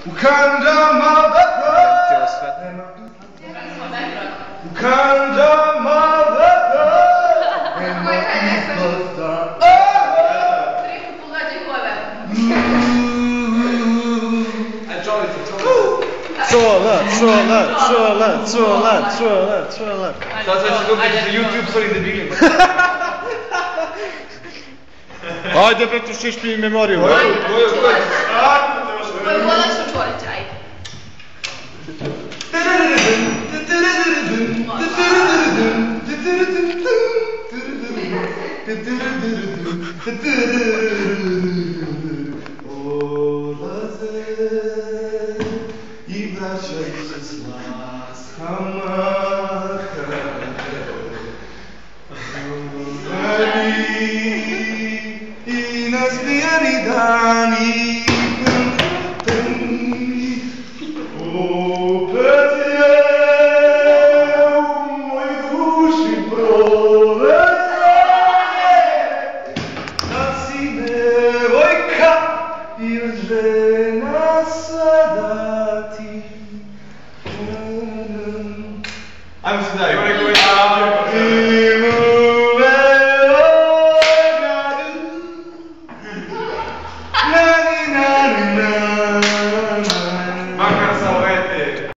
U kandama nema izlaza. Tripu pogađaj gole. Čula. Sad će dobiti za YouTube svojim debilima. Ajde bre, tu šiš mi memoriju. Koju konačno čorić, ajde. Olaze i vraćaju se s laskama. I nasmijani dani opet je u moj duši prolete da si devojka ili žena.